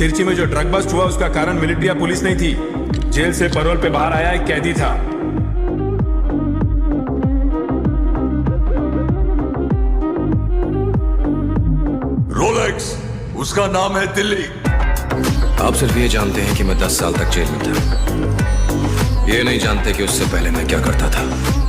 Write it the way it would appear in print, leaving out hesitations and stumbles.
तिरची में जो drug bast हुआ उसका कारण मिलिट्री या पुलिस नहीं थी। जेल से पैरोल पे बाहर आया एक कैदी था। रोलेक्स, उसका नाम है दिल्ली। आप सिर्फ ये जानते हैं कि मैं 10 साल तक जेल में था। ये नहीं जानते कि उससे पहले मैं क्या करता था।